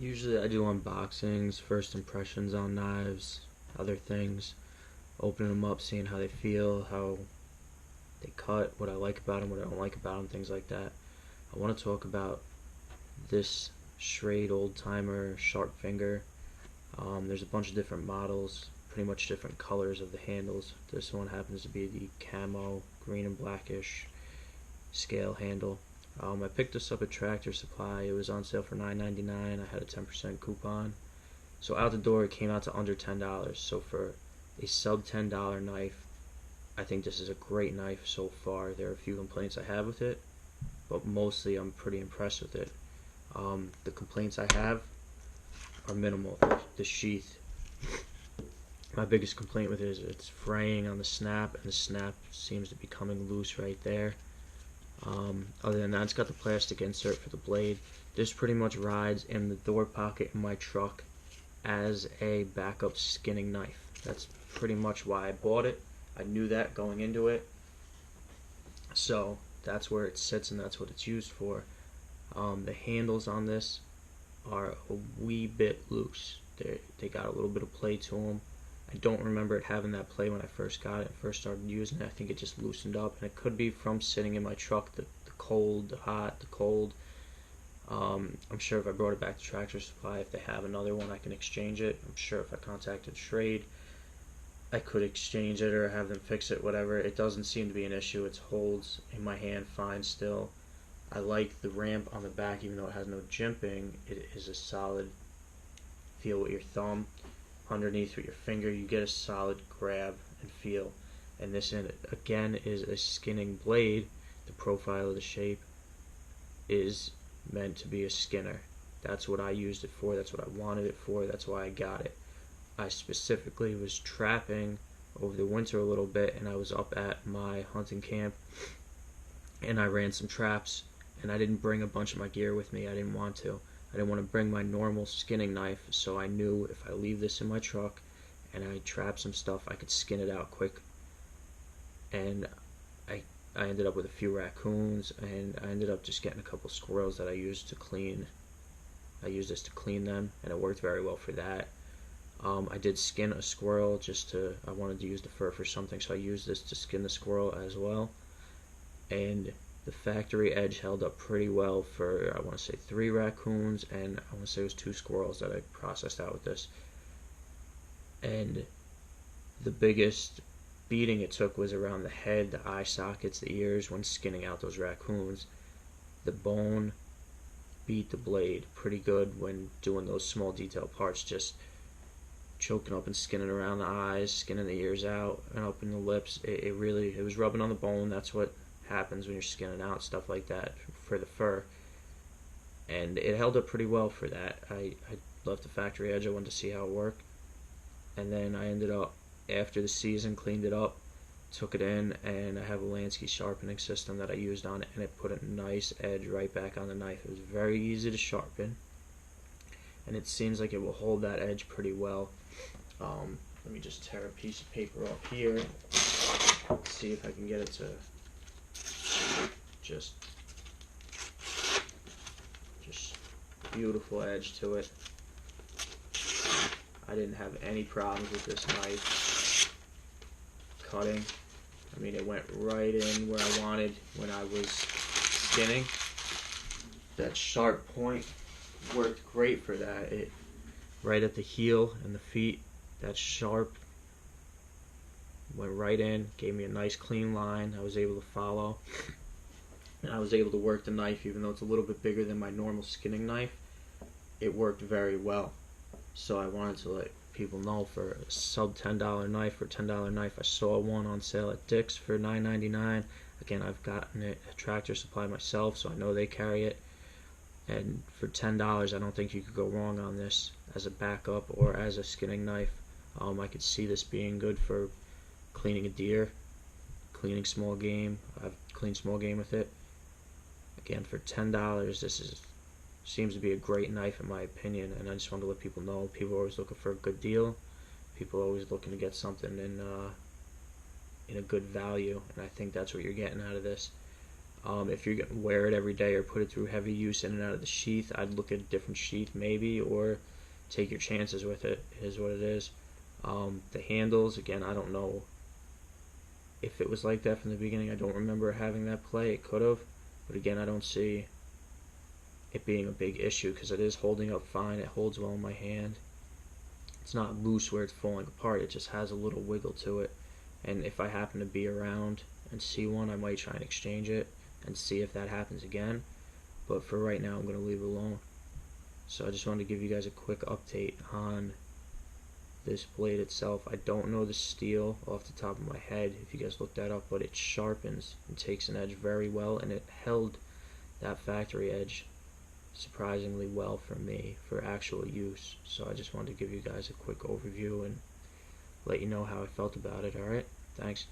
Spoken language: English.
Usually I do unboxings, first impressions on knives, other things, opening them up, seeing how they feel, how they cut, what I like about them, what I don't like about them, things like that. I want to talk about this Schrade old timer sharp finger. There's a bunch of different models, pretty much different colors of the handles. This one happens to be the camo, green and blackish scale handle. I picked this up at Tractor Supply. It was on sale for $9.99. I had a 10% coupon. So out the door, it came out to under $10. So for a sub $10 knife, I think this is a great knife so far. There are a few complaints I have with it, but mostly I'm pretty impressed with it. The complaints I have are minimal. The sheath. My biggest complaint with it is it's fraying on the snap, and the snap seems to be coming loose right there. Other than that, it's got the plastic insert for the blade. This pretty much rides in the door pocket in my truck as a backup skinning knife. That's pretty much why I bought it. I knew that going into it. So that's where it sits and that's what it's used for. The handles on this are a wee bit loose. They got a little bit of play to them. I don't remember it having that play when I first got it and first started using it. I think it just loosened up, and it could be from sitting in my truck, the cold, the hot, the cold. I'm sure if I brought it back to Tractor Supply, if they have another one, I can exchange it. I'm sure if I contacted Schrade, I could exchange it or have them fix it, whatever. It doesn't seem to be an issue. It holds in my hand fine still. I like the ramp on the back, even though it has no jimping. It is a solid feel with your thumb. Underneath with your finger, you get a solid grab and feel. And this, again, is a skinning blade. The profile of the shape is meant to be a skinner. That's what I used it for. That's what I wanted it for. That's why I got it. I specifically was trapping over the winter a little bit, and I was up at my hunting camp, and I ran some traps, and I didn't bring a bunch of my gear with me. I didn't want to. I didn't want to bring my normal skinning knife, so I knew if I leave this in my truck and I trap some stuff, I could skin it out quick. And I ended up with a few raccoons, and I ended up just getting a couple squirrels that I used to clean. I used this to clean them, and it worked very well for that. I did skin a squirrel I wanted to use the fur for something, so I used this to skin the squirrel as well. And the factory edge held up pretty well for, I want to say, 3 raccoons, and I want to say it was 2 squirrels that I processed out with this. And the biggest beating it took was around the head, the eye sockets, the ears when skinning out those raccoons. The bone beat the blade pretty good when doing those small detail parts, just choking up and skinning around the eyes, skinning the ears out and up in the lips. It was rubbing on the bone. That's what happens when you're skinning out stuff like that for the fur, and it held up pretty well for that. I left the factory edge. I wanted to see how it worked, and then I ended up, after the season, cleaned it up, took it in, and I have a Lansky sharpening system that I used on it, and it put a nice edge right back on the knife. It was very easy to sharpen, and it seems like it will hold that edge pretty well. Let me just tear a piece of paper off here, see if I can get it to just beautiful edge to it. I didn't have any problems with this knife cutting. I mean, it went right in where I wanted when I was skinning. That sharp point worked great for that. It right at the heel and the feet, that sharp went right in, gave me a nice clean line. I was able to follow. And I was able to work the knife, even though it's a little bit bigger than my normal skinning knife. It worked very well. So I wanted to let people know, for a sub $10 knife or $10 knife, I saw one on sale at Dick's for $9.99. Again, I've gotten it at Tractor Supply myself, so I know they carry it. And for $10, I don't think you could go wrong on this as a backup or as a skinning knife. I could see this being good for cleaning a deer, cleaning small game. I've cleaned small game with it. Again, for $10, this seems to be a great knife in my opinion, and I just want to let people know. People are always looking for a good deal. People are always looking to get something in a good value, and I think that's what you're getting out of this. If you're gonna wear it every day or put it through heavy use in and out of the sheath, I'd look at a different sheath maybe, or take your chances with it. Is what it is. The handles, again, I don't know if it was like that from the beginning. I don't remember having that play. It could have, but again, I don't see it being a big issue because it is holding up fine. It holds well in my hand. It's not loose where it's falling apart. It just has a little wiggle to it. And if I happen to be around and see one, I might try and exchange it and see if that happens again. But for right now, I'm going to leave it alone. So I just wanted to give you guys a quick update on this blade itself. I don't know the steel off the top of my head if you guys look that up, but it sharpens and takes an edge very well, and it held that factory edge surprisingly well for me for actual use. So I just wanted to give you guys a quick overview and let you know how I felt about it. Alright, thanks.